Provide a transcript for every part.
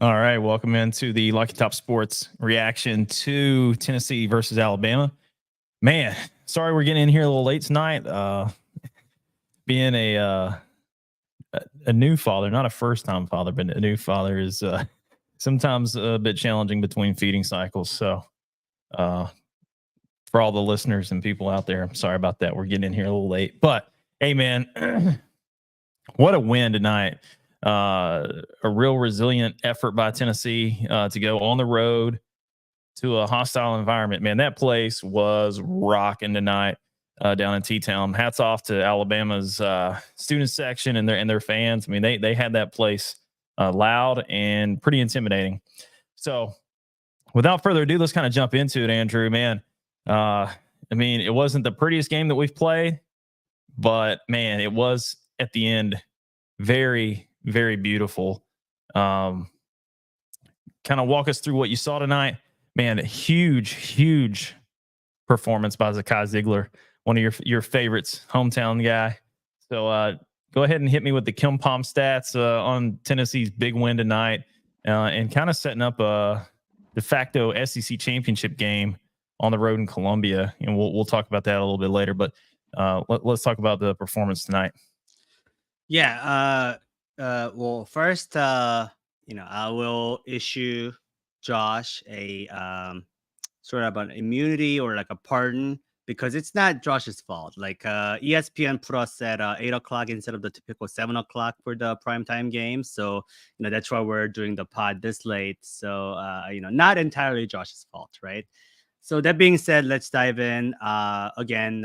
All right, welcome into the Lucky Top Sports reaction to Tennessee versus Alabama. Man, sorry we're getting in here a little late tonight. Being a new father, not a first time father, but a new father is sometimes a bit challenging between feeding cycles. So, uh, for all the listeners and people out there, I'm sorry about that. We're getting in here a little late, but hey, man, what a win tonight. A real resilient effort by Tennessee to go on the road to a hostile environment. Man, that place was rocking tonight down in T-Town. Hats off to Alabama's student section and their fans. I mean, they had that place loud and pretty intimidating. So, without further ado, let's kind of jump into it, Andrew. Man, I mean, it wasn't the prettiest game that we've played, but man, it was at the end very, very beautiful. Kind of walk us through what you saw tonight. Man, a huge performance by Zakai Ziegler, one of your favorites, hometown guy. So go ahead and hit me with the Kim Pom stats on Tennessee's big win tonight, and kind of setting up a de facto SEC championship game on the road in Columbia. And we'll talk about that a little bit later. But let's talk about the performance tonight. Yeah. Well, first, I will issue Josh a sort of an immunity or like a pardon because it's not Josh's fault. Like ESPN put us at 8 o'clock instead of the typical 7 o'clock for the primetime game. So, that's why we're doing the pod this late. So, not entirely Josh's fault, right? So that being said, let's dive in. Again,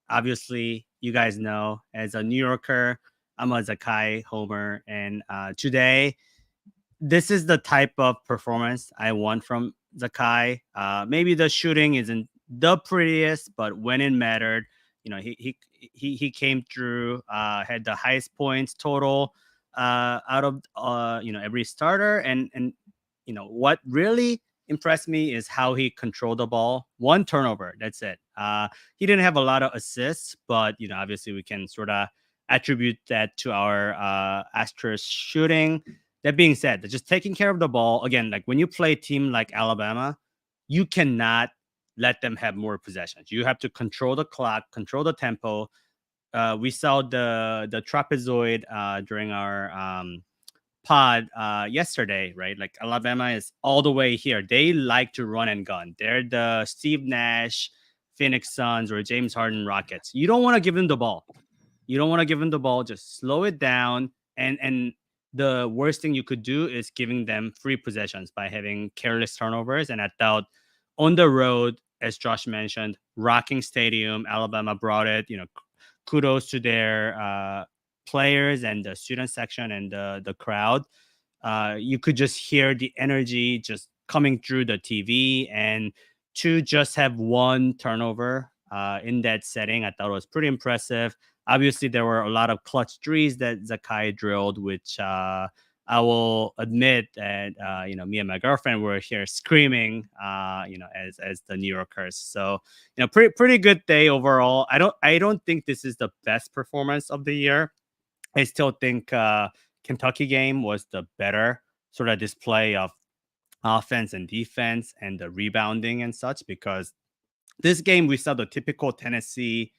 obviously, you guys know as a New Yorker, I'm a Zakai homer, and today this is the type of performance I want from Zakai. Maybe the shooting isn't the prettiest, but when it mattered, he came through. Had the highest points total out of every starter, and what really impressed me is how he controlled the ball. One turnover, that's it. He didn't have a lot of assists, but obviously we can sort of attribute that to our Astros shooting. That being said, just taking care of the ball again, like when you play a team like Alabama, you cannot let them have more possessions. You have to control the clock, control the tempo. We saw the trapezoid during our pod yesterday, right? Like Alabama is all the way here. They like to run and gun. They're the Steve Nash, Phoenix Suns, or James Harden Rockets. You don't want to give them the ball. You don't want to give them the ball. Just slow it down. And the worst thing you could do is giving them free possessions by having careless turnovers. And I thought on the road, as Josh mentioned, rocking stadium, Alabama brought it. Kudos to their players and the student section and the crowd. You could just hear the energy just coming through the TV, and to just have one turnover in that setting, I thought it was pretty impressive. Obviously, there were a lot of clutch threes that Zakai drilled, which I will admit that me and my girlfriend were here screaming, as the New Yorkers. So pretty good day overall. I don't think this is the best performance of the year. I still think Kentucky game was the better sort of display of offense and defense and the rebounding and such, because this game we saw the typical Tennessee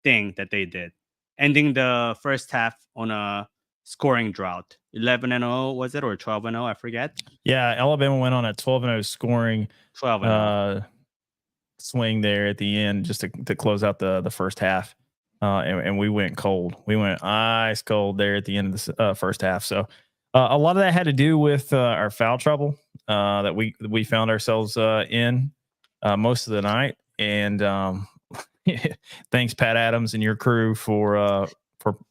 thing that they did, ending the first half on a scoring drought. 11-0 was it, or 12-0? I forget. Yeah, Alabama went on a 12-0 scoring 12-0. Swing there at the end just to close out the first half. And we went cold. We went ice cold there at the end of the first half. So a lot of that had to do with our foul trouble that we found ourselves in most of the night. And thanks, Pat Adams and your crew for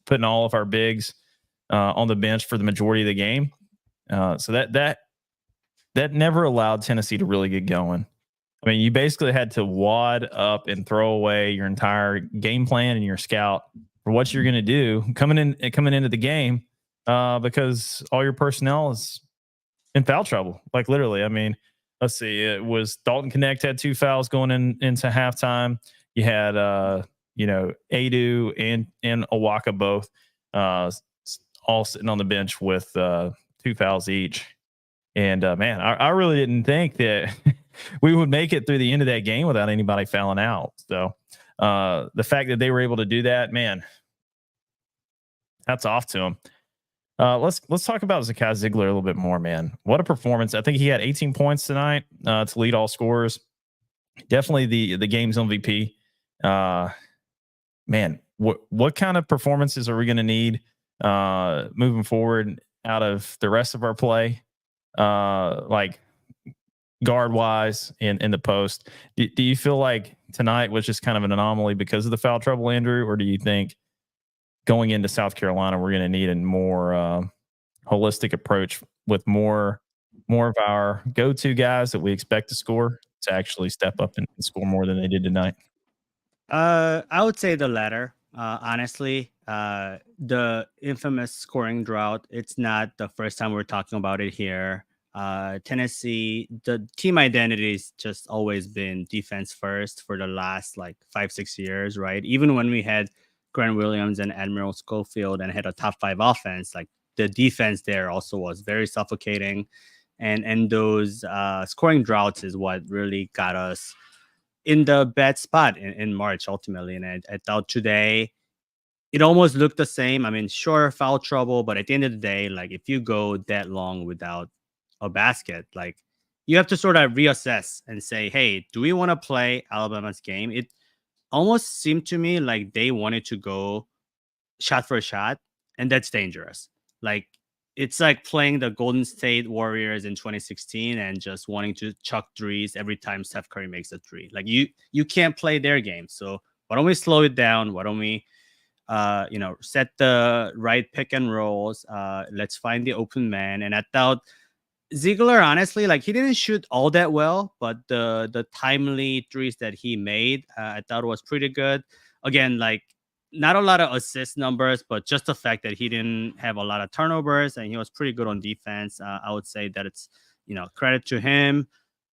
putting all of our bigs on the bench for the majority of the game. So that never allowed Tennessee to really get going. I mean, you basically had to wad up and throw away your entire game plan and your scout for what you're going to do coming into the game because all your personnel is in foul trouble. Like literally, I mean, let's see, it was Dalton Connect had 2 fouls going into halftime. You had Adu and Awaka both all sitting on the bench with 2 fouls each. And man, I really didn't think that we would make it through the end of that game without anybody fouling out. So the fact that they were able to do that, man, hats off to them. Let's talk about Zakai Ziegler a little bit more, man. What a performance! I think he had 18 points tonight to lead all scorers. Definitely the game's MVP. Man, what kind of performances are we going to need moving forward out of the rest of our play? Like guard wise in the post. Do you feel like tonight was just kind of an anomaly because of the foul trouble, Andrew, or do you think going into South Carolina we're going to need a more holistic approach with more of our go-to guys that we expect to score to actually step up and score more than they did tonight? I would say the latter. Honestly, the infamous scoring drought. It's not the first time we're talking about it here. Tennessee, the team identity has just always been defense first for the last like 5-6 years, right? Even when we had Grant Williams and Admiral Schofield and had a top 5 offense, like the defense there also was very suffocating, and those scoring droughts is what really got us in the bad spot in March ultimately. And I thought today it almost looked the same. I mean, sure, foul trouble, but at the end of the day, like if you go that long without a basket, like you have to sort of reassess and say, hey, do we want to play Alabama's game? It almost seemed to me like they wanted to go shot for shot, and that's dangerous. Like it's like playing the Golden State Warriors in 2016 and just wanting to chuck threes every time Steph Curry makes a three. Like you can't play their game. So why don't we slow it down? Why don't we set the right pick and rolls? Let's find the open man. And I thought Ziegler, honestly, like he didn't shoot all that well, but the timely threes that he made, I thought was pretty good. Again, like not a lot of assist numbers, but just the fact that he didn't have a lot of turnovers and he was pretty good on defense. I would say that it's credit to him.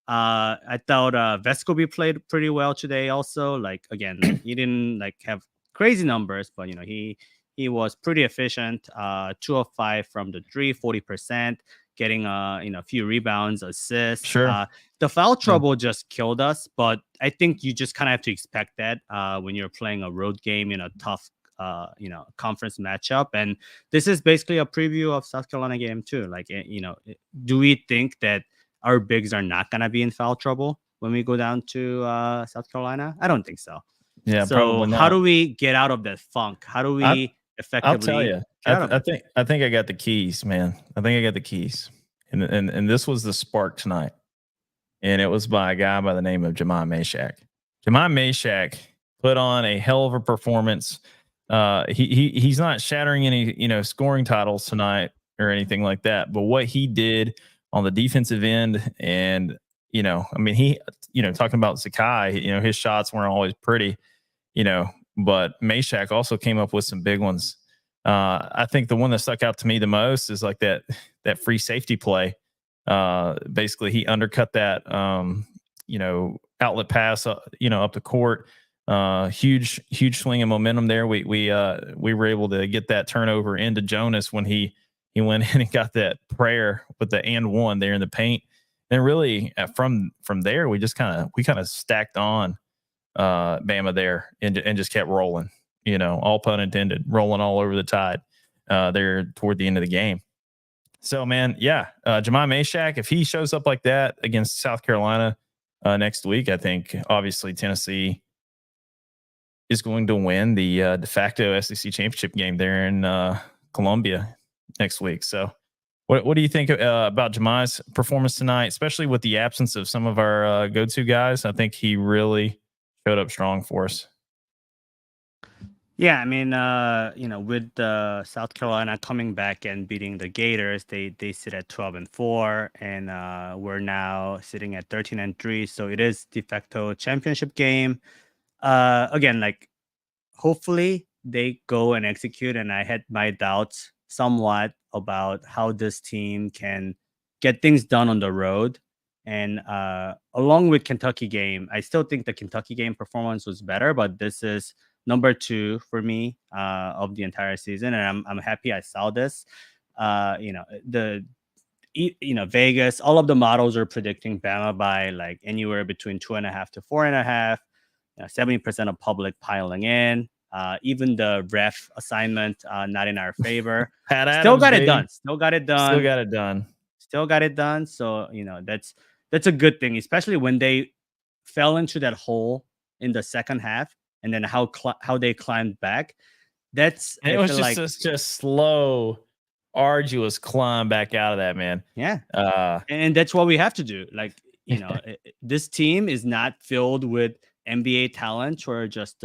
I thought Vescovi played pretty well today. Also, like again, like, he didn't like have crazy numbers, but he was pretty efficient. 2 of 5 from the three, 40%, getting a few rebounds, assists. Sure. The foul trouble just killed us, but I think you just kind of have to expect that when you're playing a road game in a tough conference matchup. And this is basically a preview of South Carolina game too. Like do we think that our bigs are not going to be in foul trouble when we go down to South Carolina? I don't think so. Yeah, So probably not. how do we get out of that funk? How do we effectively? I'll tell you. I think I got the keys, man. I think I got the keys, and this was the spark tonight, and it was by a guy by the name of Jemai Mashak. Jemai Mashak put on a hell of a performance. He's not shattering any scoring titles tonight or anything like that, but what he did on the defensive end, and I mean he talking about Zakai, his shots weren't always pretty, but Mashak also came up with some big ones. I think the one that stuck out to me the most is like that free safety play. Basically, he undercut that outlet pass, up the court. Huge swing of momentum there. We were able to get that turnover into Jonas when he went in and got that prayer with the and one there in the paint. And really from there, we kind of stacked on Bama there and just kept rolling, all pun intended, rolling all over the tide there toward the end of the game. So, man, yeah, Jemai Mashak, if he shows up like that against South Carolina next week, I think obviously Tennessee is going to win the de facto SEC championship game there in Columbia next week. So what do you think about Jemai's performance tonight, especially with the absence of some of our go-to guys? I think he really showed up strong for us. Yeah, I mean, with South Carolina coming back and beating the Gators, they sit at 12-4, and we're now sitting at 13-3. So it is de facto championship game. Again, like hopefully they go and execute. And I had my doubts somewhat about how this team can get things done on the road. And along with Kentucky game, I still think the Kentucky game performance was better, but this is number 2 for me of the entire season, and I'm happy I saw this. Vegas, all of the models are predicting Bama by like anywhere between 2.5 to 4.5. 70% of public piling in. Even the ref assignment not in our favor. Pat Still Adams, got it baby. done. Still got it done. Still got it done. Still got it done. So that's a good thing, especially when they fell into that hole in the second half, and then how they climbed back. That's And it I was feel like just a slow, arduous climb back out of that, man. yeah, Uh, and that's what we have to do. Like this team is not filled with NBA talent or just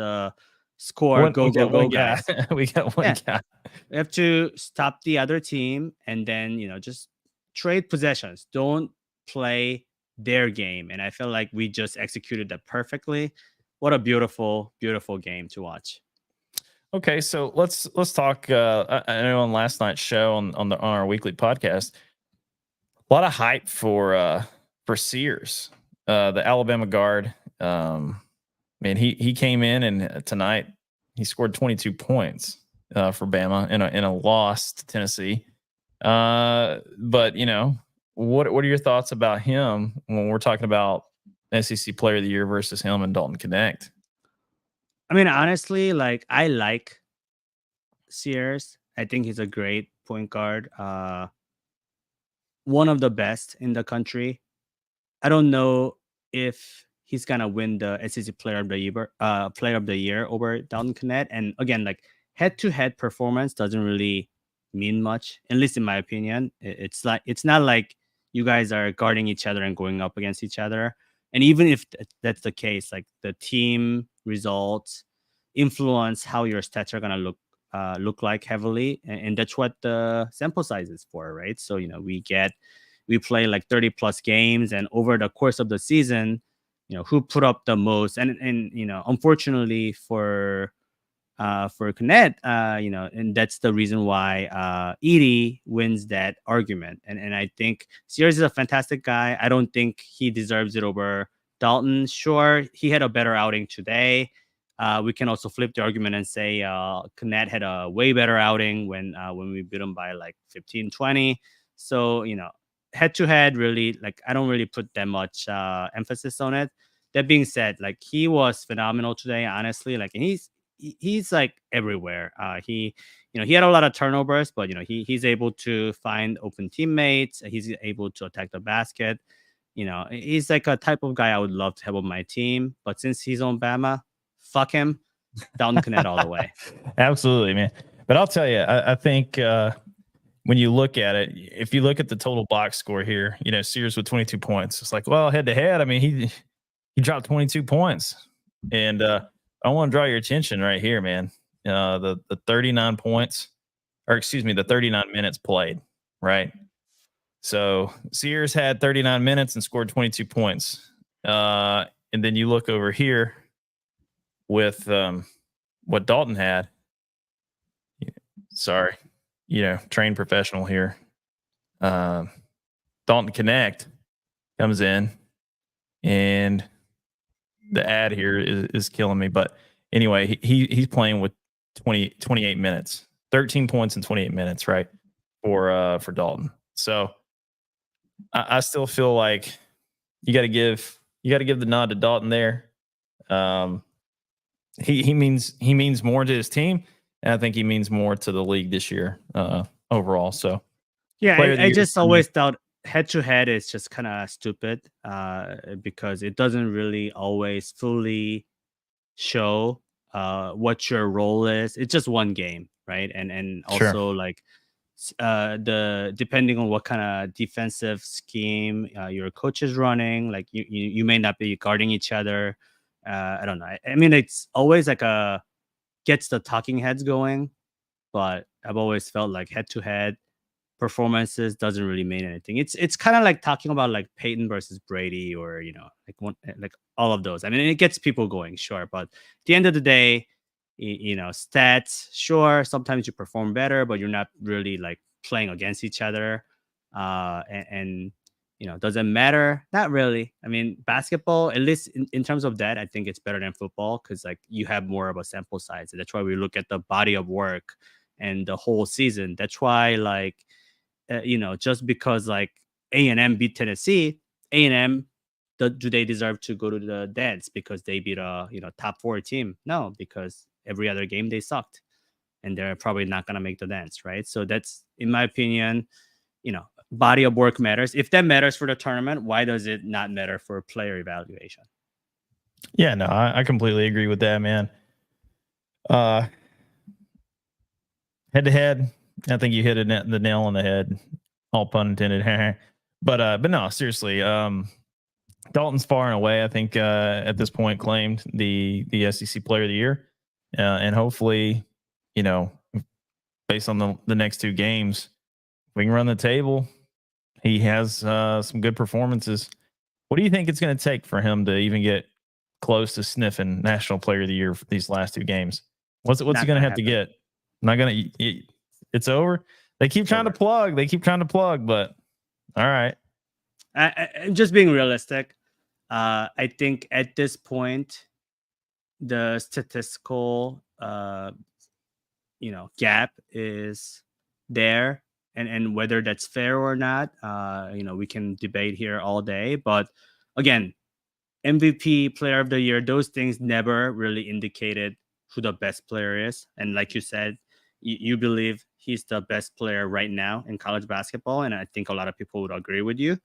score we go got one guy. guys. We got one Yeah. guy. We have to stop the other team and then just trade possessions. Don't play their game. And I feel like we just executed that perfectly. What a beautiful, beautiful game to watch. Okay, so let's talk. I know on last night's show on our weekly podcast, a lot of hype for Sears, the Alabama guard. Man, he came in and tonight he scored 22 points for Bama in a loss to Tennessee. But what are your thoughts about him when we're talking about SEC Player of the Year versus him and Dalton Connect? I mean, honestly, like I like Sears. I think he's a great point guard. One of the best in the country. I don't know if he's gonna win the SEC Player of the Year over Dalton Connect. And again, like head-to-head performance doesn't really mean much, at least in my opinion. It's not like you guys are guarding each other and going up against each other. And even if that's the case, like the team results influence how your stats are gonna look like heavily, and that's what the sample size is for, right? So we play like 30 plus games, and over the course of the season, who put up the most, and unfortunately for Connect, and that's the reason why Edie wins that argument. And I think Sears is a fantastic guy. I don't think he deserves it over Dalton. Sure, he had a better outing today. We can also flip the argument and say Connect had a way better outing when we beat him by like 15-20. So, head to head, really, like I don't really put that much emphasis on it. That being said, like he was phenomenal today, honestly. Like, and he's like everywhere. He had a lot of turnovers, but he's able to find open teammates. He's able to attack the basket. He's like a type of guy I would love to have on my team. But since he's on Bama, fuck him. Dalton Connect all the way. Absolutely, man. But I'll tell you, I think when you look at it, if you look at the total box score here, Sears with 22 points. It's like, well, head to head, I mean, he dropped 22 points. And I want to draw your attention right here, man. The 39 points, or excuse me, the 39 minutes played, right? So Sears had 39 minutes and scored 22 points. And then you look over here with what Dalton had. Sorry, trained professional here. Dalton Connect comes in, and the ad here is killing me. But anyway, he's playing with 28 minutes, 13 points in 28 minutes, right? For Dalton. So I still feel like you got to give the nod to Dalton there. He means more to his team, and I think he means more to the league this year overall. So yeah, I just always thought head to head is just kind of stupid because it doesn't really always fully show what your role is. It's just one game, right? And also Sure. like the depending on what kind of defensive scheme your coach is running, like you may not be guarding each other. I don't know. I mean, it's always like gets the talking heads going, but I've always felt like head to head performances doesn't really mean anything. It's kind of like talking about like Peyton versus Brady, or like all of those. I mean, it gets people going, sure, but at the end of the day, stats, sure, sometimes you perform better, but you're not really like playing against each other. And does it matter? Not really. I mean, basketball, at least in terms of that, I think it's better than football because like you have more of a sample size. And that's why we look at the body of work and the whole season. That's why like just because like A&M beat Tennessee, A&M, do they deserve to go to the dance because they beat a top 4 team? No, because every other game they sucked, and they're probably not gonna make the dance, right? So that's, in my opinion, body of work matters. If that matters for the tournament, why does it not matter for player evaluation? Yeah, no, I completely agree with that, man. Head to head, I think you hit the nail on the head, all pun intended. but no, seriously, Dalton's far and away, I think, at this point, claimed the SEC Player of the Year, and hopefully, based on the next 2 games, we can run the table. He has some good performances. What do you think it's going to take for him to even get close to sniffing National Player of the Year for these last 2 games? What's he going to have to get? Not going to. It's over. They keep trying to plug. But all right. I'm just being realistic. I think at this point, the statistical gap is there, and whether that's fair or not, we can debate here all day. But again, MVP, Player of the Year, those things never really indicated who the best player is. And like you said, you believe he's the best player right now in college basketball, and I think a lot of people would agree with you.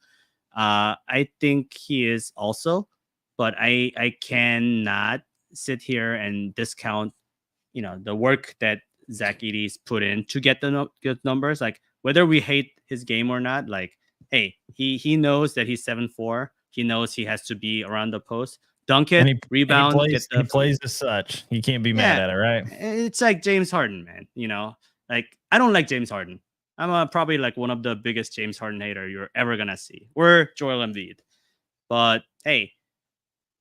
I think he is also, but I cannot sit here and discount, the work that Zach Edey's put in to get the good numbers. Like, whether we hate his game or not, like, hey, he knows that he's 7'4". He knows he has to be around the post, dunk it, rebound. He plays as such. You can't be mad at it, right? It's like James Harden, man. Like, I don't like James Harden. I'm probably like one of the biggest James Harden hater you're ever gonna see, or Joel Embiid. But hey,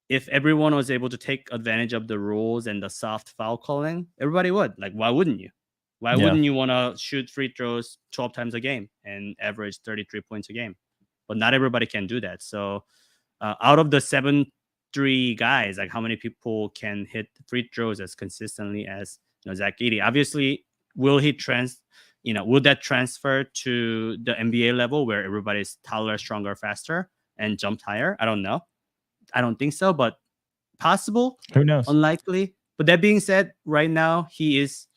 if everyone was able to take advantage of the rules and the soft foul calling, everybody would. Like, why wouldn't you? Why wouldn't you want to shoot free throws 12 times a game and average 33 points a game? But not everybody can do that. So out of the 7-3 guys, like, how many people can hit free throws as consistently as Zach Edey? Obviously, will that transfer to the NBA level where everybody's taller, stronger, faster, and jumped higher? I don't know. I don't think so, but possible. Who knows? Unlikely. But that being said, right now he is,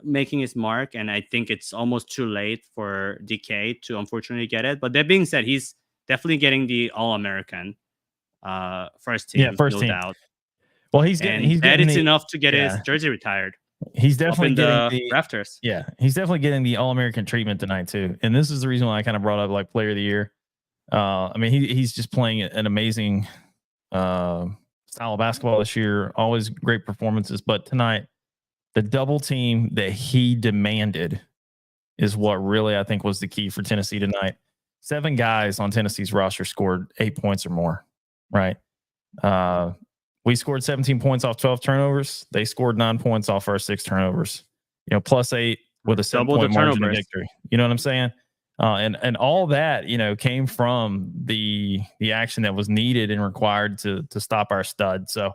making his mark, and I think it's almost too late for DK to unfortunately get it. But that being said, he's definitely getting the All-American first team, no doubt. Well, it's enough to get his jersey retired. He's definitely getting the rafters. Yeah, he's definitely getting the All-American treatment tonight too. And this is the reason why I kind of brought up like Player of the Year. I mean, he's just playing an amazing style of basketball this year. Always great performances, but tonight, the double team that he demanded is what really I think was the key for Tennessee tonight. 7 guys on Tennessee's roster scored 8 points or more. Right. We scored 17 points off 12 turnovers. They scored 9 points off our 6 turnovers. +8 with a 7-point margin of victory. You know what I'm saying? And all that, came from the action that was needed and required to stop our stud. So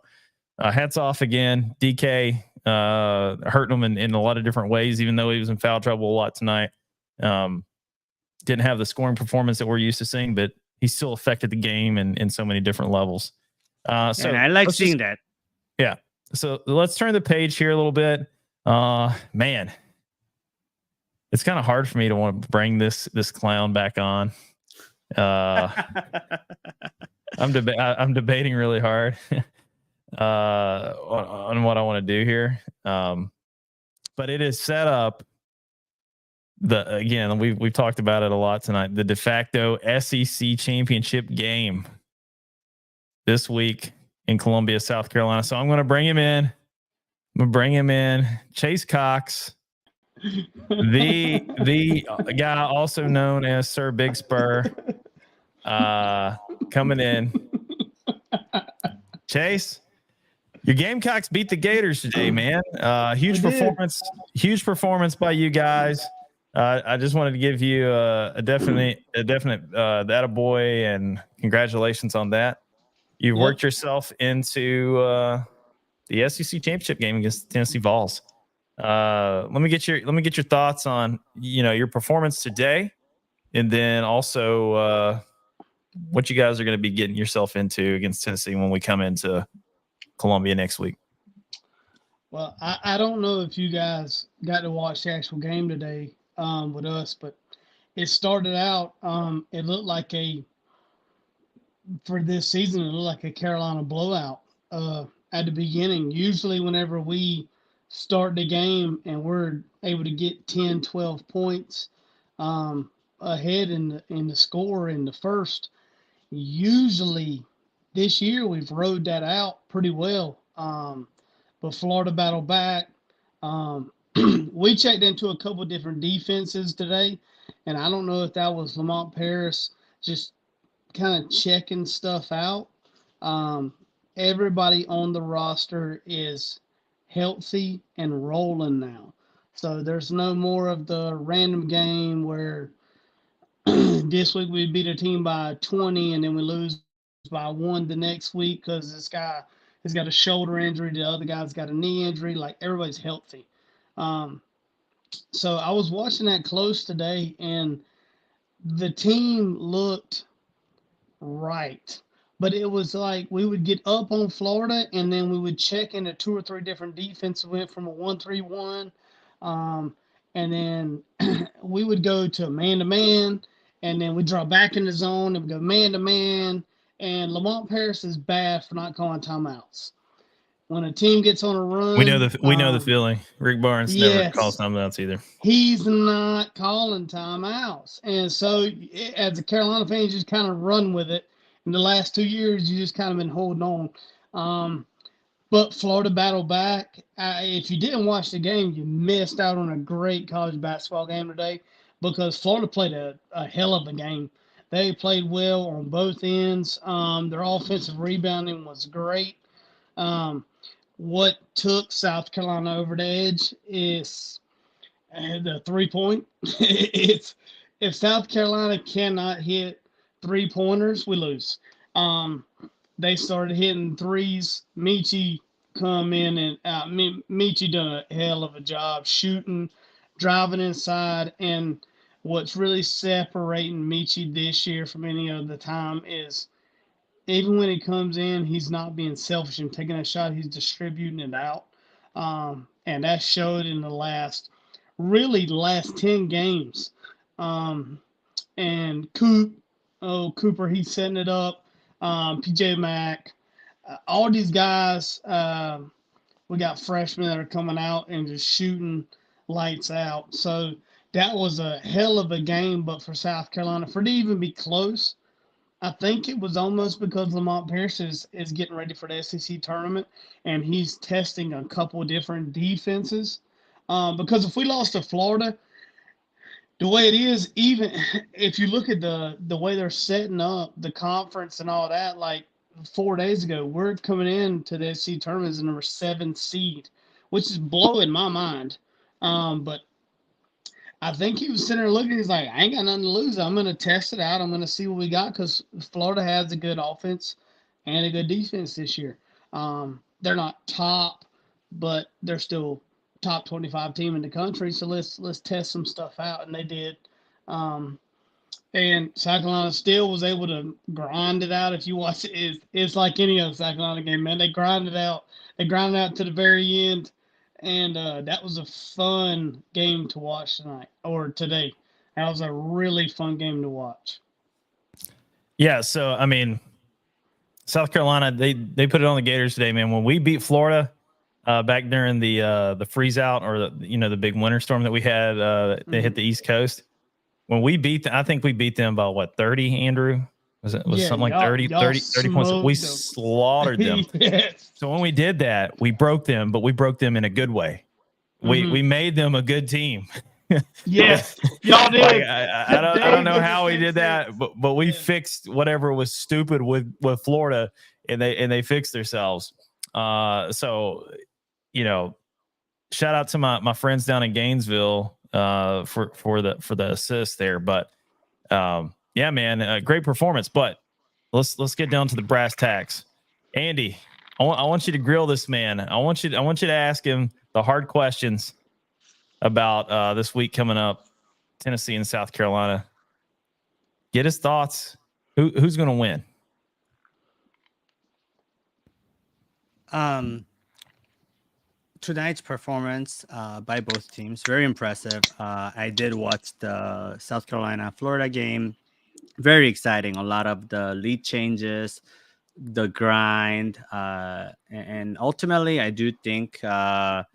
hats off again. DK hurting him in a lot of different ways, even though he was in foul trouble a lot tonight. Didn't have the scoring performance that we're used to seeing, but he still affected the game in so many different levels. So and I like seeing that. Yeah. So let's turn the page here a little bit. Man, it's kind of hard for me to want to bring this clown back on. I'm debating really hard on what I want to do here. But it is set up. Again, we've talked about it a lot tonight. The de facto SEC championship game this week in Columbia, South Carolina. So I'm going to bring him in. Chase Cox, the guy also known as Sir Big Spur, coming in. Chase, your Gamecocks beat the Gators today, man. Huge performance by you guys. I just wanted to give you a definite that a boy, and congratulations on that. You worked yourself into the SEC championship game against Tennessee Vols. Let me get your thoughts on your performance today, And then also what you guys are going to be getting yourself into against Tennessee when we come into Columbia next week. Well, I don't know if you guys got to watch the actual game today with us, but it started out, it looked like for this season, it looked like a Carolina blowout at the beginning. Usually whenever we start the game and we're able to get 10, 12 points ahead in the score in the first, usually this year we've rode that out pretty well. But Florida battled back. We checked into a couple different defenses today, and I don't know if that was Lamont Paris just kind of checking stuff out. Everybody on the roster is healthy and rolling now. So there's no more of the random game where this week we beat a team by 20 and then we lose by 1 the next week because this guy has got a shoulder injury, the other guy's got a knee injury. Like, everybody's healthy. So I was watching that close today, and the team looked right. But it was like we would get up on Florida, and then we would check into 2 or 3 different defenses. Went from a 1-3-1, and then we would go to man-to-man, and then we draw back in the zone, and we go man-to-man. And Lamont Paris is bad for not calling timeouts. When a team gets on a run, We know the feeling. Rick Barnes never calls timeouts either. He's not calling timeouts, and so as a Carolina fan, you just kind of run with it. In the last 2 years, you just kind of been holding on. But Florida battled back. If you didn't watch the game, you missed out on a great college basketball game today because Florida played a hell of a game. They played well on both ends. Their offensive rebounding was great. What took South Carolina over the edge is the 3-point. It's if South Carolina cannot hit 3-pointers, we lose. They started hitting threes. Michi come in and Michi done a hell of a job shooting, driving inside, and what's really separating Michi this year from any other time is even when he comes in, he's not being selfish and taking a shot. He's distributing it out. And that showed in the last 10 games. And Cooper, he's setting it up. PJ Mack, all these guys, we got freshmen that are coming out and just shooting lights out. So that was a hell of a game, but for South Carolina, for it to even be close, I think it was almost because Lamont Paris is getting ready for the SEC tournament, and he's testing a couple of different defenses. Because if we lost to Florida, the way it is, even if you look at the way they're setting up the conference and all that, like 4 days ago, we're coming in to the SEC tournament as the number 7 seed, which is blowing my mind. But I think he was sitting there looking. He's like, I ain't got nothing to lose. I'm going to test it out. I'm going to see what we got because Florida has a good offense and a good defense this year. They're not top, but they're still top 25 team in the country. So let's test some stuff out, and they did. And South Carolina still was able to grind it out. If you watch it, it's like any other South Carolina game, man. They grind it out. They grind it out to the very end. And that was a fun game to watch today. That was a really fun game to watch. Yeah, so I mean, South Carolina, they put it on the Gators today, man. When we beat Florida back during the freeze out or the big winter storm that we had, they hit the East Coast. When we beat them, I think we beat them by what, 30, Andrew? Was something like 30 points? We slaughtered them. Yes. So when we did that, we broke them, but we broke them in a good way. We made them a good team. Yes, y'all did. Like, I don't know how we did that, but we fixed whatever was stupid with Florida, and they fixed themselves. So shout out to my friends down in Gainesville for the assist there. But yeah, man, great performance. But let's get down to the brass tacks. Andy, I want you to grill this man. I want you to ask him the hard questions about this week coming up, Tennessee and South Carolina. get his thoughts. Who's going to win? Tonight's performance by both teams, very impressive. I did watch the South Carolina Florida game. Very exciting. A lot of the lead changes, the grind, and ultimately, I do think a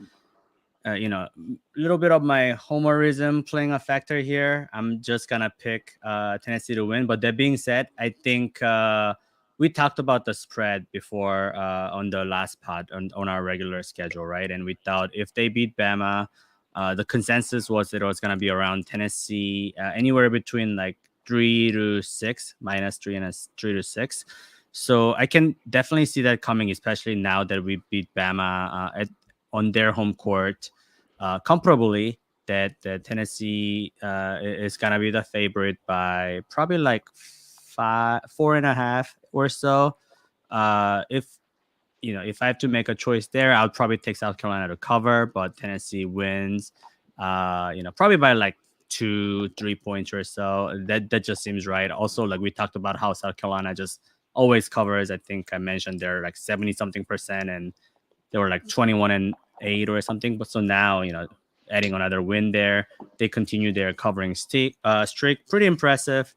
little bit of my homerism playing a factor here. I'm just gonna pick Tennessee to win. But that being said, I think we talked about the spread before on the last pod on our regular schedule, right? And we thought if they beat Bama, the consensus was that it was gonna be around Tennessee, anywhere between like 3 to 6, -3 and 3 to 6. So I can definitely see that coming, especially now that we beat Bama on their home court comparably. That Tennessee is gonna be the favorite by probably like 4.5 or so. If I have to make a choice there, I'll probably take South Carolina to cover, but Tennessee wins. Probably by like 2-3 points or so. That just seems right. Also, like we talked about how South Carolina just always covers. I think I mentioned they're like 70 something percent, and they were like 21-8 or something. But so now, adding another win there, they continue their covering streak. Pretty impressive.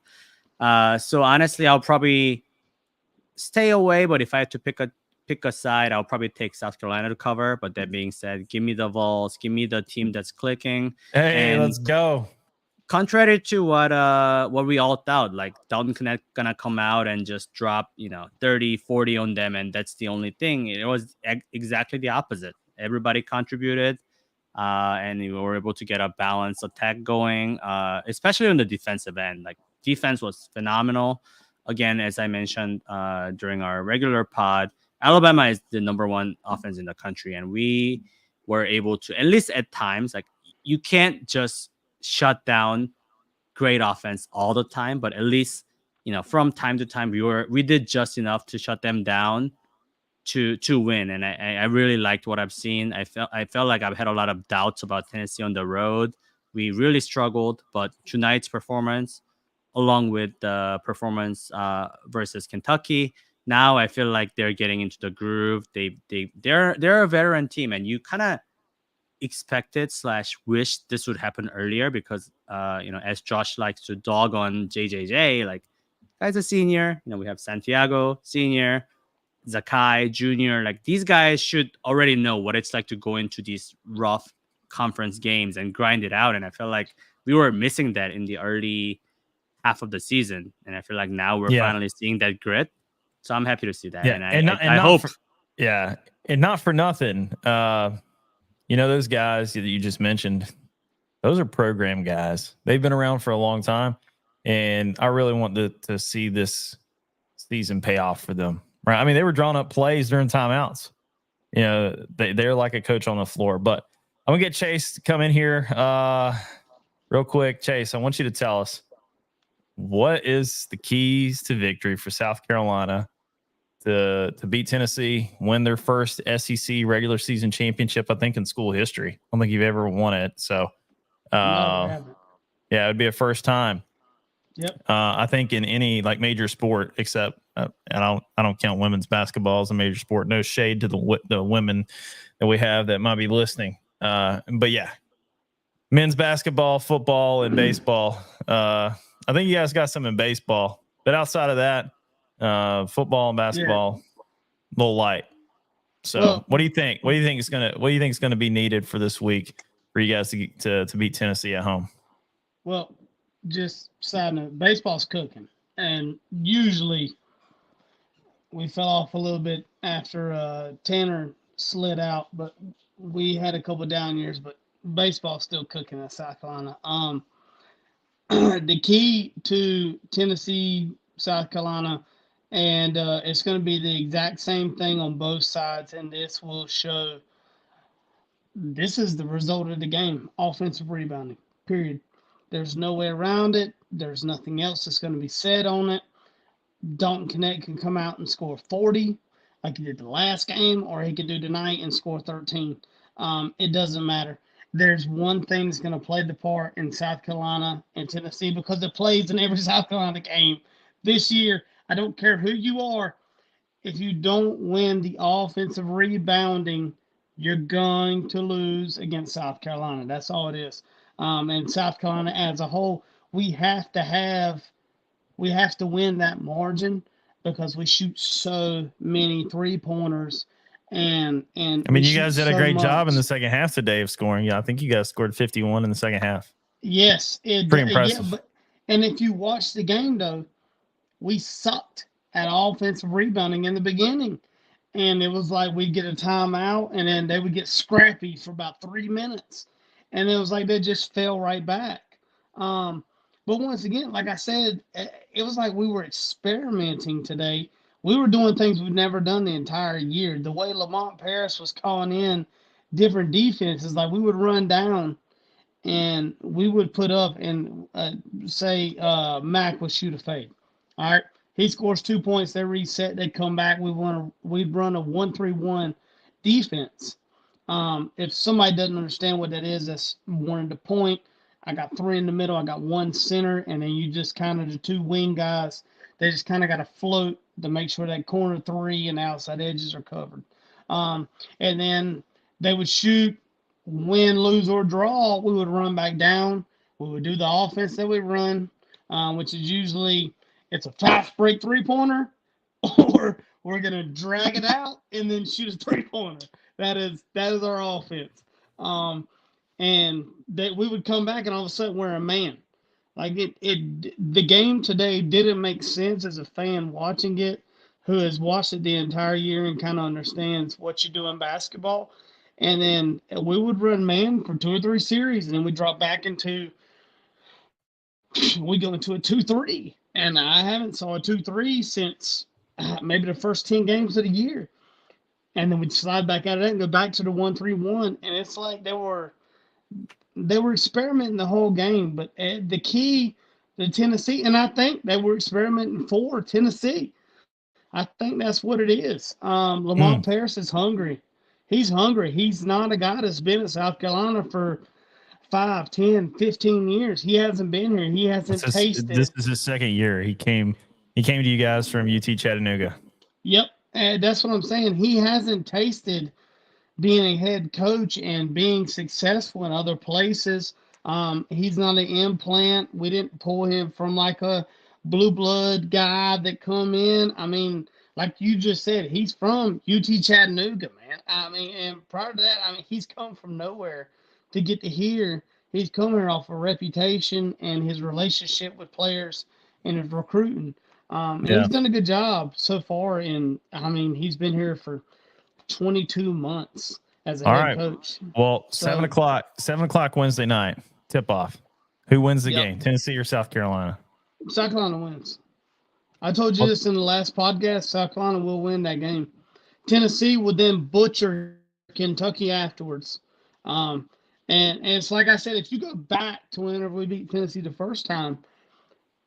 So honestly, I'll probably stay away. But if I had to pick a side, I'll probably take South Carolina to cover. But that being said, give me the Vols, give me the team that's clicking. Hey, and let's go. Contrary to what we all thought, like Dalton Connect gonna come out and just drop 30-40 on them, and that's the only thing. It was exactly the opposite. Everybody contributed, and we were able to get a balanced attack going, especially on the defensive end. Like defense was phenomenal. Again, as I mentioned during our regular pod, Alabama is the number one offense in the country, and we were able to, at least at times, like you can't just shut down great offense all the time, but at least from time to time we did just enough to shut them down to win. And I really liked what I've seen. I felt like I've had a lot of doubts about Tennessee on the road. We really struggled, but tonight's performance, along with the performance versus Kentucky, now I feel like they're getting into the groove. They're a veteran team, and you kind of expected / wish this would happen earlier because as Josh likes to dog on JJJ, like guy's a senior. We have Santiago senior, Zakai junior. Like these guys should already know what it's like to go into these rough conference games and grind it out. And I feel like we were missing that in the early half of the season, and I feel like now we're finally seeing that grit. So I'm happy to see that. Yeah, and I hope. And not for nothing. Those guys that you just mentioned, those are program guys. They've been around for a long time, and I really want to see this season pay off for them. Right? I mean, they were drawing up plays during timeouts. They're like a coach on the floor. But I'm gonna get Chase to come in here real quick. Chase, I want you to tell us what is the keys to victory for South Carolina to beat Tennessee, win their first SEC regular season championship, I think, in school history. I don't think you've ever won it. So, No, it would be a first time. Yep. I think in any like major sport, except and I don't count women's basketball as a major sport. No shade to the women that we have that might be listening. But yeah, men's basketball, football, and baseball. I think you guys got some in baseball, but outside of that, football and basketball, a little light. So, what do you think? What do you think is gonna be needed for this week for you guys to beat Tennessee at home? Well, just side note, baseball's cooking, and usually we fell off a little bit after Tanner slid out, but we had a couple down years. But baseball's still cooking at South Carolina. The key to Tennessee, South Carolina, and it's going to be the exact same thing on both sides, and this will show this is the result of the game: offensive rebounding, period. There's no way around it. There's nothing else that's going to be said on it. Dalton Connect can come out and score 40 like he did the last game, or he could do tonight and score 13. It doesn't matter. there's one thing that's going to play the part in South Carolina and Tennessee because it plays in every South Carolina game this year. I don't care who you are. If you don't win the offensive rebounding, you're going to lose against South Carolina. That's all it is. And South Carolina as a whole, we have to win that margin because we shoot so many 3-pointers and I mean, you guys did a great job in the second half today of scoring. Yeah, I think you guys scored 51 in the second half. Yes, pretty impressive. Yeah, and if you watch the game though, we sucked at offensive rebounding in the beginning. And it was like we'd get a timeout and then they would get scrappy for about 3 minutes. And it was like they just fell right back. But once again, like I said, it was like we were experimenting today. We were doing things we've never done the entire year. The way Lamont Paris was calling in different defenses, like we would run down and we would put up and say Mac would shoot a fade. All right. He scores 2 points. They reset. They come back. We'd run a 1-3-1 defense. If somebody doesn't understand what that is, that's wanting to point. I got 3 in the middle. I got 1 center, and then you just kind of the 2 wing guys. They just kind of got to float to make sure that corner 3 and outside edges are covered. And then they would shoot, win, lose, or draw. We would run back down. We would do the offense that we run, which is usually it's a fast break 3-pointer, or we're gonna drag it out and then shoot a 3-pointer. That is our offense. And that we would come back and all of a sudden we're a man. Like the game today didn't make sense as a fan watching it, who has watched it the entire year and kind of understands what you do in basketball. And then we would run man for 2 or 3 series, and then we drop back into we go into a 2-3. And I haven't saw a 2-3 since maybe the first 10 games of the year. And then we'd slide back out of that and go back to the 1-3-1. And it's like they were experimenting the whole game. But the key to Tennessee, and I think they were experimenting for Tennessee. I think that's what it is. Lamont Paris is hungry. He's hungry. He's not a guy that's been at South Carolina for 5, 10, 15 years. He hasn't been here. He hasn't tasted. This is his second year. He came to you guys from UT Chattanooga. Yep. That's what I'm saying. He hasn't tasted being a head coach and being successful in other places. He's not an implant. We didn't pull him from like a blue blood guy that come in. I mean, like you just said, he's from UT Chattanooga, man. I mean, and prior to that, I mean, he's come from nowhere to get to here. He's coming off a reputation and his relationship with players and his recruiting. And he's done a good job so far. I mean, he's been here for 22 months as a head coach. Well, 7 o'clock Wednesday night, tip off. Who wins the game, Tennessee or South Carolina? South Carolina wins. I told you this in the last podcast. South Carolina will win that game. Tennessee will then butcher Kentucky afterwards. And it's like I said, if you go back to whenever we beat Tennessee the first time,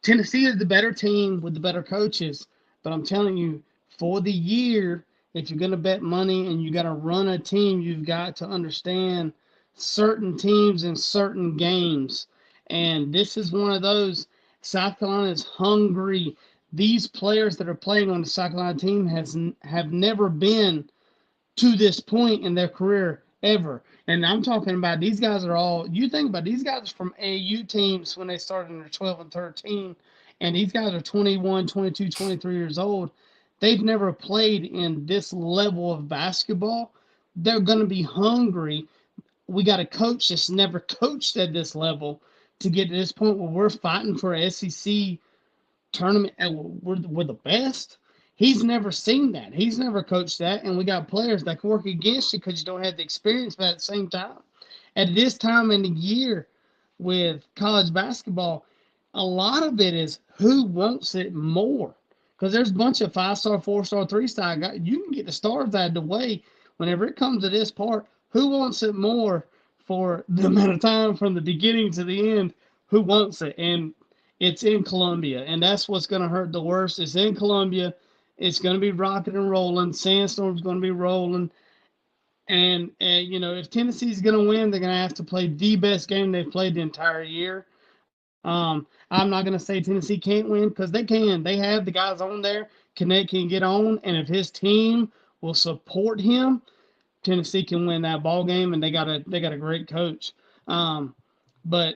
Tennessee is the better team with the better coaches. But I'm telling you, for the year, if you're going to bet money and you got to run a team, you've got to understand certain teams in certain games. And this is one of those. South Carolina is hungry. These players that are playing on the South Carolina team have never been to this point in their career ever. And I'm talking about these guys are all, you think about these guys from AAU teams when they started in their 12 and 13, and these guys are 21, 22, 23 years old. They've never played in this level of basketball. They're going to be hungry. We got a coach that's never coached at this level to get to this point where we're fighting for an SEC tournament and we're the best. He's never seen that. He's never coached that. And we got players that can work against you because you don't have the experience, but at the same time, at this time in the year with college basketball, a lot of it is who wants it more. Because there's a bunch of 5-star, 4-star, 3-star guys. You can get the stars out of the way. Whenever it comes to this part, who wants it more for the amount of time from the beginning to the end? Who wants it? And it's in Columbia. And that's what's going to hurt the worst. It's in Columbia. It's going to be rocking and rolling. Sandstorm's going to be rolling. And you know, if Tennessee's going to win, they're going to have to play the best game they've played the entire year. I'm not going to say Tennessee can't win because they can. They have the guys on there. Connect can get on, and if his team will support him, Tennessee can win that ball game. And they got a great coach. But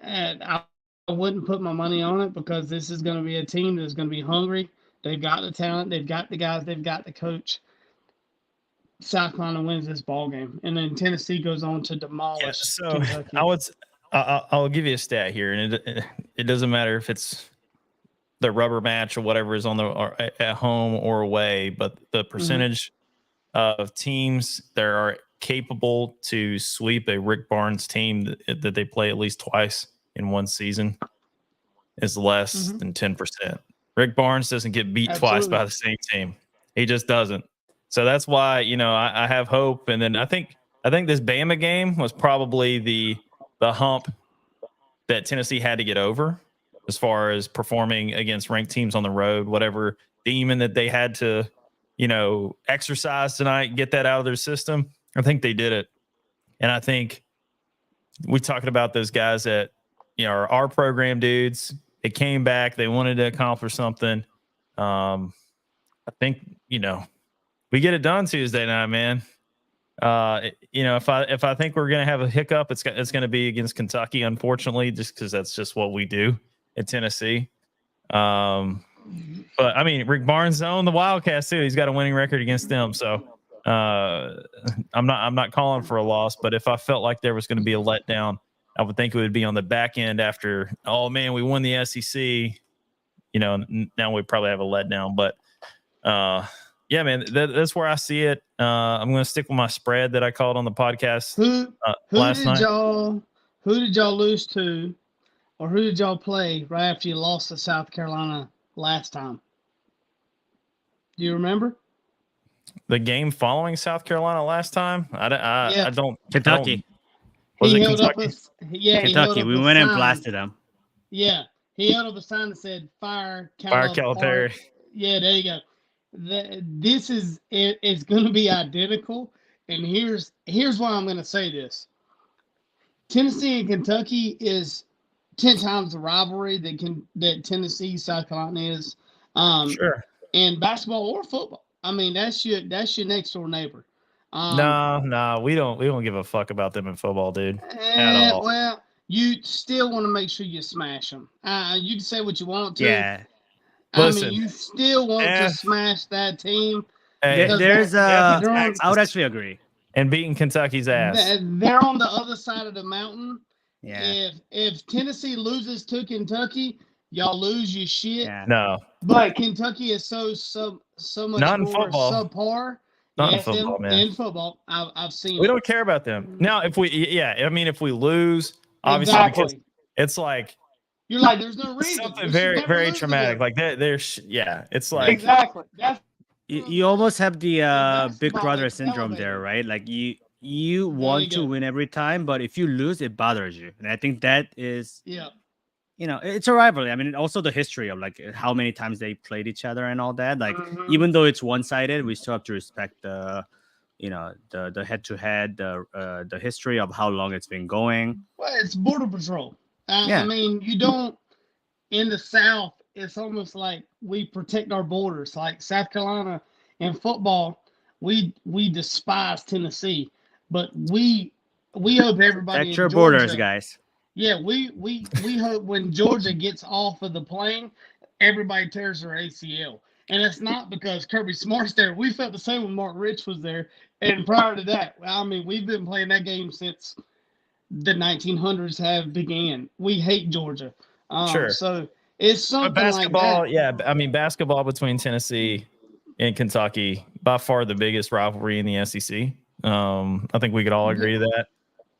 I wouldn't put my money on it because this is going to be a team that's going to be hungry. They've got the talent. They've got the guys. They've got the coach. South Carolina wins this ball game, and then Tennessee goes on to demolish. Yeah, so Kentucky. I'll give you a stat here, and it doesn't matter if it's the rubber match or whatever is on the or at home or away, but the percentage of teams that are capable to sweep a Rick Barnes team that they play at least twice in one season is less than 10%. Rick Barnes doesn't get beat twice by the same team. He just doesn't. So that's why, you know, I have hope. And then I think this Bama game was probably the hump that Tennessee had to get over as far as performing against ranked teams on the road, whatever demon that they had to, you know, exercise tonight, get that out of their system. I think they did it. And I think we talking about those guys that, you know, are our program dudes. They came back. They wanted to accomplish something. I think, you know, we get it done Tuesday night, man. You know, if I think we're gonna have a hiccup, it's gonna be against Kentucky, unfortunately, just because that's just what we do at Tennessee. But I mean, Rick Barnes owned the Wildcats too. He's got a winning record against them, so I'm not calling for a loss. But if I felt like there was going to be a letdown, I would think it would be on the back end after. Oh man, we won the SEC. You know, now we probably have a letdown, but. Yeah, man, that's where I see it. I'm going to stick with my spread that I called on the podcast last night. Who did y'all lose to, or who did y'all play right after you lost to South Carolina last time? Do you remember? The game following South Carolina last time? I don't. Kentucky. Was it Kentucky? Kentucky. We went and blasted them. Yeah, he held up a sign that said "Fire Calipari." Yeah, there you go. This is it's going to be identical, and here's why I'm going to say this. Tennessee and Kentucky is 10 times the rivalry that Tennessee South Carolina is. Sure. In basketball or football. I mean, that's your next door neighbor. No, we don't give a fuck about them in football, dude. At all. Well, you still want to make sure you smash them. You can say what you want to. Yeah. Listen, I mean, you still want to smash that team. I would actually agree. And beating Kentucky's ass. They're on the other side of the mountain. Yeah. If Tennessee loses to Kentucky, y'all lose your shit. Yeah. No. But Kentucky is so much not in more football. subpar. Not in football, man. In football, I've seen. We don't care about them. Now, if we lose, obviously, because it's like. You're like, there's no reason. Something very, very traumatic. Like there's, it's like exactly. You almost have the Big Brother syndrome there, right? Like you want to win every time, but if you lose, it bothers you. And I think that is, you know, it's a rivalry. I mean, also the history of like how many times they played each other and all that. Like even though it's one-sided, we still have to respect the, you know, the head-to-head, the history of how long it's been going. Well, it's Border Patrol. I mean, you don't, in the South, it's almost like we protect our borders. Like South Carolina in football, we despise Tennessee, but we hope everybody protect your borders, guys. Yeah, we hope when Georgia gets off of the plane, everybody tears their ACL. And it's not because Kirby Smart's there. We felt the same when Mark Rich was there. And prior to that, I mean, we've been playing that game since the 1900s have began. We hate Georgia. Sure. So it's something basketball, like that. Yeah, I mean, basketball between Tennessee and Kentucky, by far the biggest rivalry in the SEC. I think we could all agree to that.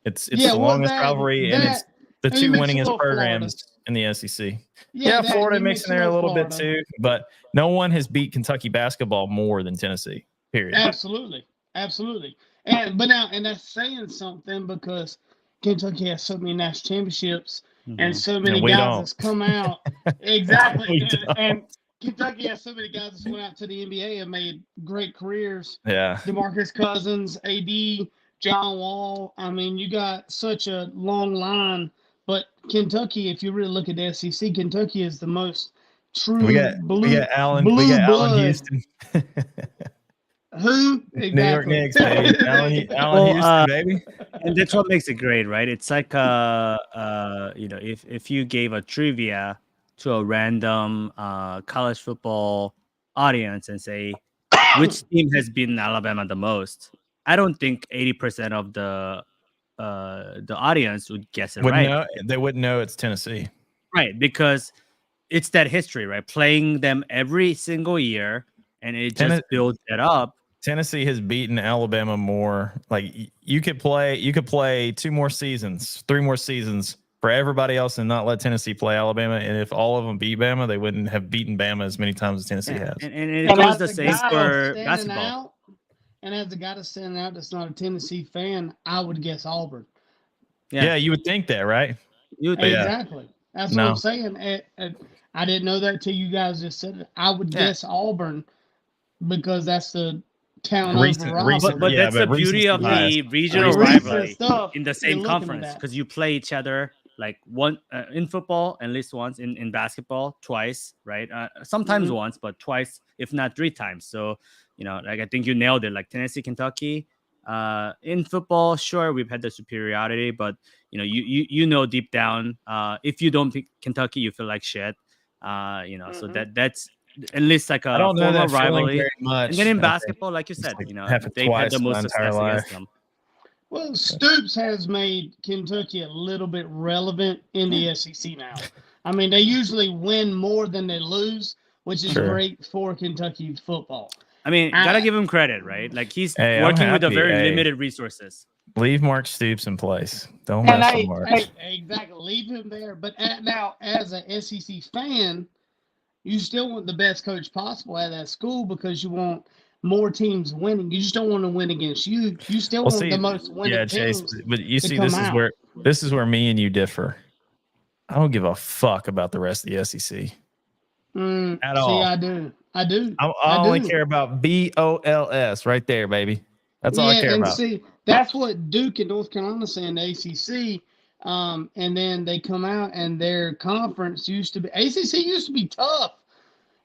It's the longest rivalry, and it's the two winningest programs in the SEC. Yeah, Florida mixing there a little bit too, but no one has beat Kentucky basketball more than Tennessee. Period. Absolutely. And that's saying something because Kentucky has so many national championships and so many guys that's come out. Exactly. Kentucky has so many guys that went out to the NBA and made great careers. Yeah. DeMarcus Cousins, AD, John Wall. I mean, you got such a long line. But Kentucky, if you really look at the SEC, Kentucky is the most true We got Allen blood. Houston. Who? New York Exactly. Knicks, baby. Allen Well, Houston, baby. and that's what makes it great, right? It's like if you gave a trivia to a random college football audience and say which team has beaten Alabama the most, I don't think 80% of the audience would guess it right. They wouldn't know it's Tennessee. Right, because it's that history, right? Playing them every single year, and it just builds it up. Tennessee has beaten Alabama more. Like you could play 2 more seasons, 3 more seasons for everybody else and not let Tennessee play Alabama. And if all of them beat Bama, they wouldn't have beaten Bama as many times as Tennessee has. And it goes the same for basketball. And as a guy that's standing out that's not a Tennessee fan, I would guess Auburn. Yeah, you would think that, right? You would think exactly. That's what I'm saying. I didn't know that till you guys just said it. I would guess Auburn because that's the town but that's the beauty of the regional rivalry in the same conference, because you play each other like one in football at least once, in basketball twice, right? Sometimes once, but twice, if not 3 times. So like I think you nailed it. Like Tennessee, Kentucky. In football, sure, we've had the superiority, but you know deep down, if you don't pick Kentucky, you feel like shit. So that's at least like a formal rivalry. And then in basketball, like you said, they've had the most success against them. Well, Stoops has made Kentucky a little bit relevant in the SEC now. I mean, they usually win more than they lose, which is great for Kentucky football. I mean, gotta give him credit, right? Like he's working with a very limited resources. Leave Mark Stoops in place. Don't mess with Mark. Exactly, leave him there. But now, as an SEC fan, you still want the best coach possible at that school because you want more teams winning. You just don't want to win against you. You still want the most winning teams. Chase, but you see, this is where me and you differ. I don't give a fuck about the rest of the SEC at all. I do. I only care about BOLS right there, baby. That's all I care about. See, that's what Duke and North Carolina say in the ACC. And then they come out and their conference ACC used to be tough.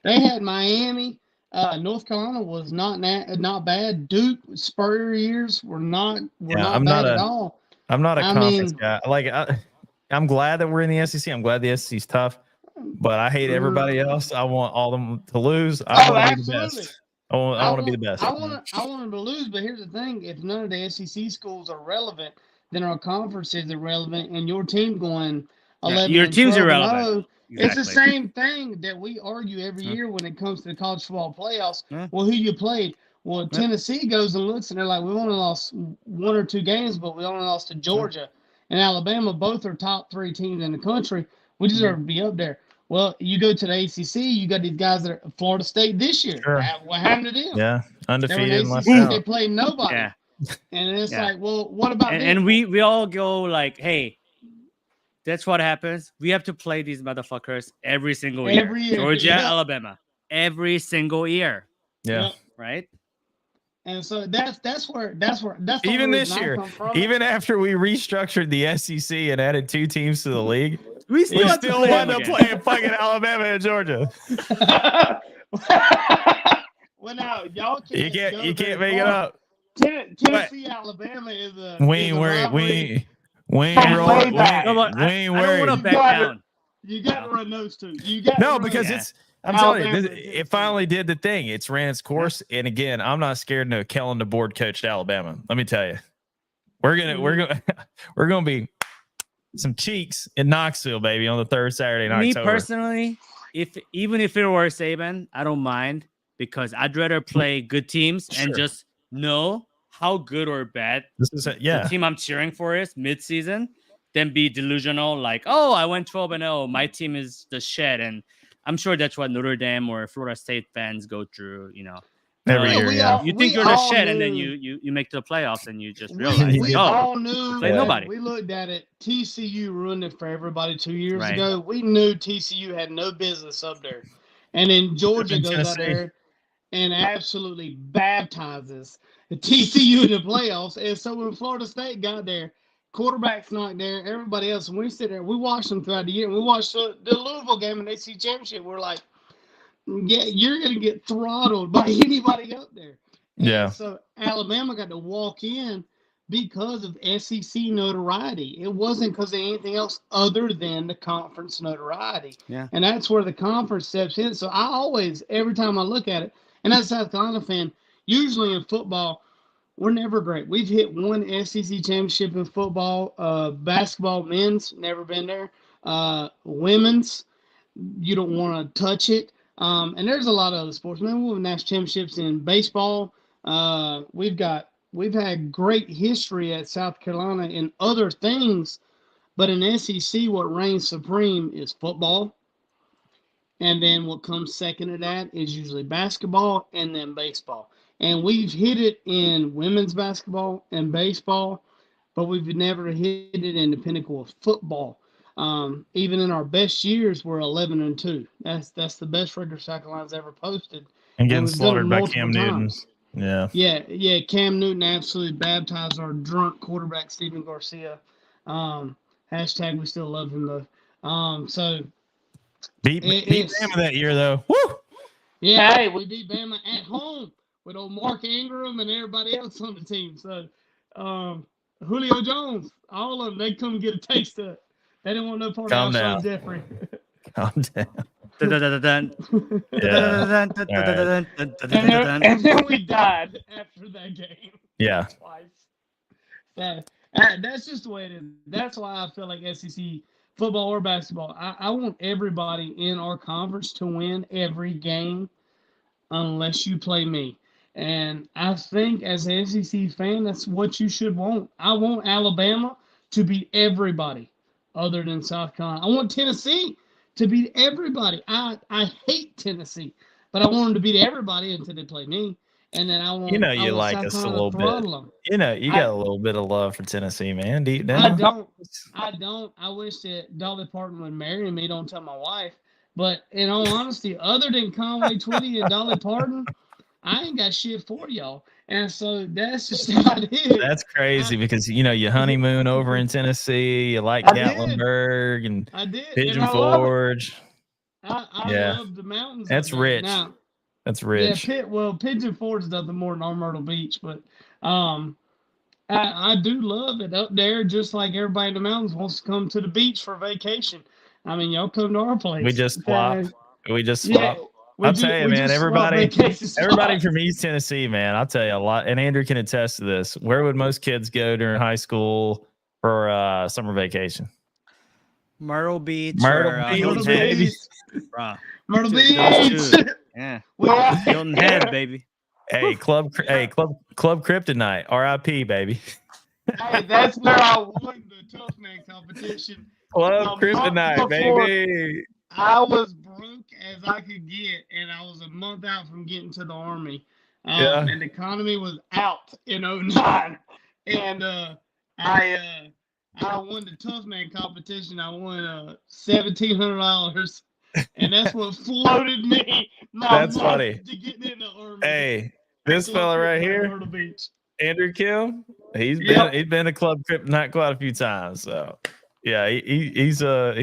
They had Miami. North Carolina was not bad. Duke Spurrier years were not bad at all. I'm not a conference guy. Like I'm glad that we're in the SEC. I'm glad the SEC is tough, but I hate everybody else. I want all of them to lose. I want to be the best. I want to be the best. I want them to lose, but here's the thing: if none of the SEC schools are relevant, then our conference is irrelevant, and your team going 11. Your team's irrelevant. Exactly. It's the same thing that we argue every year when it comes to the college football playoffs. Well, who you played? Well, Tennessee goes and looks, and they're like, we only lost 1 or 2 games, but we only lost to Georgia and Alabama. Both are top 3 teams in the country. We deserve to be up there. Well, you go to the ACC, you got these guys that are Florida State this year. Sure. What happened to them? Yeah, undefeated. They played nobody. Yeah. And it's like, well, what about them? And we all go like, hey, that's what happens. We have to play these motherfuckers every single year. Georgia, Alabama, every single year. Yeah. Right. And so that's where even this year, even after we restructured the SEC and added 2 teams to the league, we still wound up playing fucking Alabama and Georgia. Well, now y'all you can't make it up. Tennessee, Alabama is a. We ain't worried. We ain't worried. You got to run those 2. Because I'm telling you, it finally did the thing. It's ran its course, and again, I'm not scared no Kellen DeBoer coached Alabama. Let me tell you, we're gonna be some cheeks in Knoxville, baby, on the 3rd Saturday in October. Me personally, even if it were Saban, I don't mind, because I'd rather play good teams and just know how good or bad the team I'm cheering for is mid-season than be delusional like, oh, I went 12-0, my team is the shit. And I'm sure that's what Notre Dame or Florida State fans go through, every year. You think you're the shit, and then you make the playoffs, and you just realize we all knew. Nobody. We looked at it. TCU ruined it for everybody 2 years ago. We knew TCU had no business up there, And then Georgia In goes out Tennessee. there and absolutely baptizes the TCU in the playoffs. And so when Florida State got there, quarterback's not there, everybody else, and we sit there, we watched them throughout the year. And we watched the Louisville game in the ACC championship. We're like, yeah, you're gonna get throttled by anybody up there. And Yeah. so Alabama got to walk in because of SEC notoriety. It wasn't because of anything else other than the conference notoriety. Yeah. And that's where the conference steps in. So I always, every time I look at it, and as a South Carolina fan, usually in football, we're never great. We've hit one SEC championship in football. Basketball, men's, never been there. Women's, you don't want to touch it. And there's a lot of other sports. Man, we've national championships in baseball. We've had great history at South Carolina in other things, but in SEC, what reigns supreme is football. And then what comes second to that is usually basketball and then baseball. And we've hit it in women's basketball and baseball, but we've never hit it in the pinnacle of football. Even in our best years, we're 11-2. That's the best record South Carolina's ever posted. And getting we've done it slaughtered by multiple Cam Newton. times. Yeah. Yeah. Cam Newton absolutely baptized our drunk quarterback, Stephen Garcia. Hashtag we still love him though. So Beat Bama that year though. Woo! yeah, hey, we beat Bama at home with old Mark Ingram and everybody else on the team. So Julio Jones, all of them, they come get a taste of it. They didn't want no part Calm of down. Alshon Jeffrey. Calm down. And then we died after that game. Yeah. Twice. That's just the way it is. That's why I feel like SEC football or basketball, I want everybody in our conference to win every game unless you play me. And I think as an SEC fan, that's what you should want. I want Alabama to beat everybody other than South Carolina. I want Tennessee to beat everybody. I hate Tennessee, but I want them to beat everybody until they play me. And then I want You I want like South us a Carolina little to bit. throttle them. You got a little bit of love for Tennessee, man, deep down. I don't. I wish that Dolly Parton would marry me. Don't tell my wife. But in all honesty, other than Conway Twitty and Dolly Parton, I ain't got shit for y'all. And so that's just how it is. That's crazy because you honeymoon over in Tennessee. You like Gatlinburg and Pigeon Forge. I love the mountains. That's rich. Now, that's rich. Yeah, Pigeon Forge is nothing more than our Myrtle Beach, but I do love it up there, just like everybody in the mountains wants to come to the beach for vacation. I mean, y'all come to our place. We just swap. Yeah, I'll tell you, man, everybody from East Tennessee, man, I'll tell you a lot. And Andrew can attest to this. Where would most kids go during high school for summer vacation? Myrtle Beach. Myrtle Beach. Myrtle Beach. Yeah. Hilton Head, baby. Hey, Club Kryptonite, RIP, baby. Hey, that's where I won the Tough Man competition. Club Kryptonite, baby. I was broke as I could get, and I was a month out from getting to the Army. And the economy was out in 2009. And I won the Tough Man competition. I won $1,700. And that's what floated me. That's funny. To get in the Army. Hey, this fella right here, Andrew Kim, he's been to Club Kryptonite quite a few times. So yeah, he's a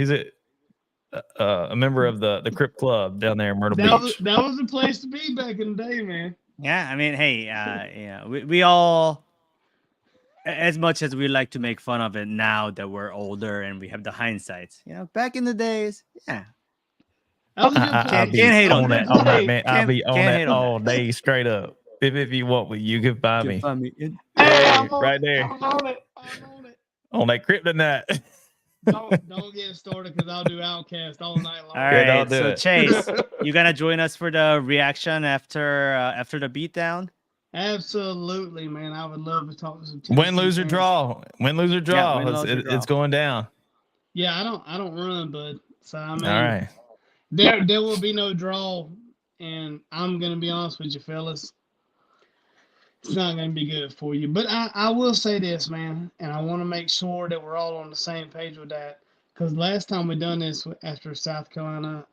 member of the Crip Club down there in Myrtle Beach. That was the place to be back in the day, man. Yeah, I mean, hey, we all, as much as we like to make fun of it now that we're older and we have the hindsight, back in the days, yeah. Can't hate on that. Man. I'll be on that all day, straight up. If you want, you can find me. Hey, right there. I'm on it. On that Kryptonite. Don't get started because I'll do Outcast all night long. All right, so Chase, you gonna join us for the reaction after the beatdown? Absolutely, man. I would love to talk to some win, lose or draw. It's going down. Yeah, I don't run, bud. So I mean, all right. There will be no draw, and I'm gonna be honest with you, fellas. It's not gonna be good for you. But I will say this, man, and I want to make sure that we're all on the same page with that. Because last time we done this after South Carolina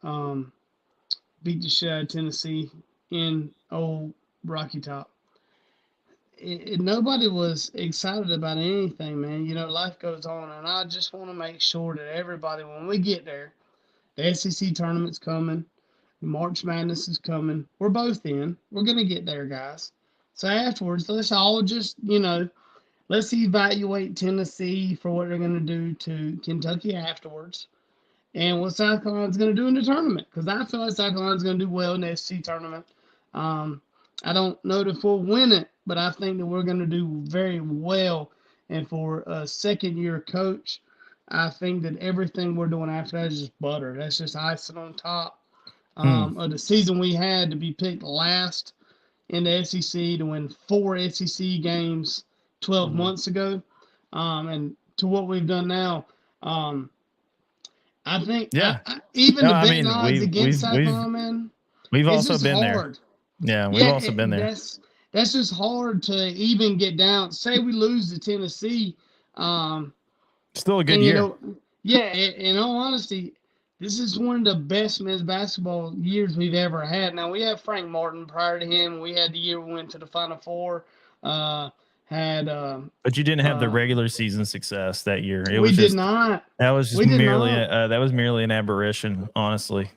beat the shit out of Tennessee in old Rocky Top. Nobody was excited about anything, man. You know, life goes on, and I just want to make sure that everybody, when we get there, the SEC tournament's coming, March Madness is coming. We're both in. We're gonna get there, guys. So afterwards, let's all just, let's evaluate Tennessee for what they're gonna do to Kentucky afterwards, and what South Carolina's going to do in the tournament. Because I feel like South Carolina's going to do well in the SEC tournament. I don't know if we'll win it, but I think that we're going to do very well. And for a second-year coach, I think that everything we're doing after that is just butter. That's just icing on top of the season we had to be picked last in the SEC to win 4 SEC games 12 months ago. And to what we've done now, I think even the betting odds against South Carolina, man, we've it's also just been hard. there. Yeah, we've also been there. That's just hard to even get down. Say we lose to Tennessee. Still a good year. In all honesty, this is one of the best men's basketball years we've ever had. Now, we have Frank Martin prior to him. We had the year we went to the Final Four. But you didn't have the regular season success that year. We did not. That was just merely an aberration, honestly.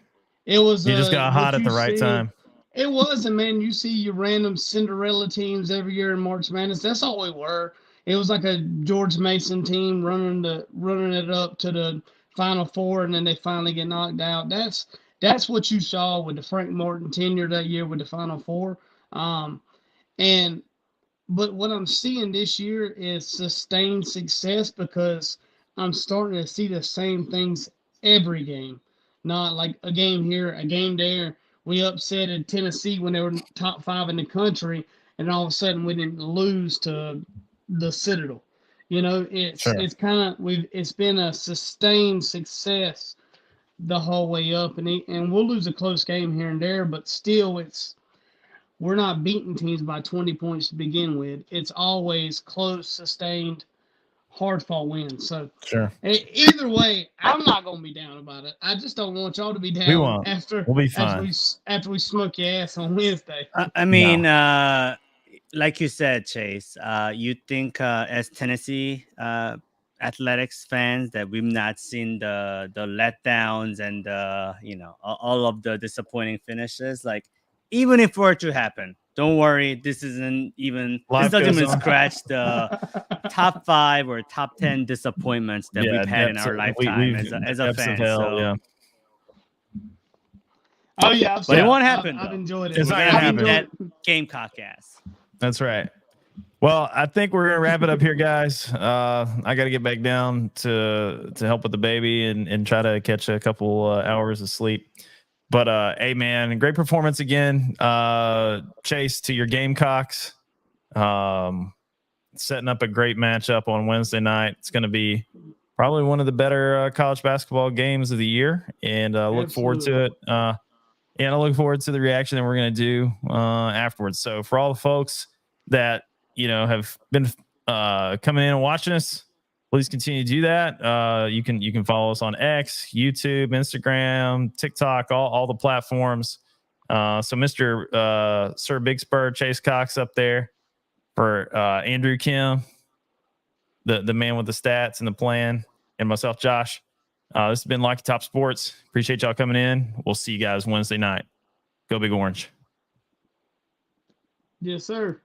It was. You just got hot at the right time. It was, and man, you see your random Cinderella teams every year in March Madness. That's all we were. It was like a George Mason team running it up to the Final Four, and then they finally get knocked out. That's what you saw with the Frank Martin tenure that year with the Final Four. But what I'm seeing this year is sustained success because I'm starting to see the same things every game. Not like a game here, a game there. We upset Tennessee when they were top 5 in the country, and all of a sudden we didn't lose to the Citadel. It's kind of it's been a sustained success the whole way up, and we'll lose a close game here and there, but still we're not beating teams by 20 points to begin with. It's always close, sustained, hard-fought wins. So either way, I'm not going to be down about it. I just don't want y'all to be down. We won't. We'll be fine. After we smoke your ass on Wednesday. I mean, like you said, Chase, you think as Tennessee athletics fans that we've not seen the letdowns and all of the disappointing finishes. Like, even if it were to happen, don't worry. This doesn't even scratch the top 5 or top 10 disappointments that we've had in our lifetime as a fan. Oh yeah, but it won't happen. I've enjoyed it. It's not gonna happen. That Gamecock ass. That's right. Well, I think we're gonna wrap it up here, guys. I got to get back down to help with the baby and try to catch a couple hours of sleep. But hey, man, great performance again. Chase, to your Gamecocks, setting up a great matchup on Wednesday night. It's going to be probably one of the better college basketball games of the year, and look forward to it. And I look forward to the reaction that we're going to do afterwards. So for all the folks that have been coming in and watching us, please continue to do that. You can follow us on X, YouTube, Instagram, TikTok, all the platforms. So Mr. Sir Big Spur, Chase Cox up there for Andrew Kim, the man with the stats and the plan, and myself, Josh. This has been Lucky Top Sports. Appreciate y'all coming in. We'll see you guys Wednesday night. Go Big Orange. Yes, sir.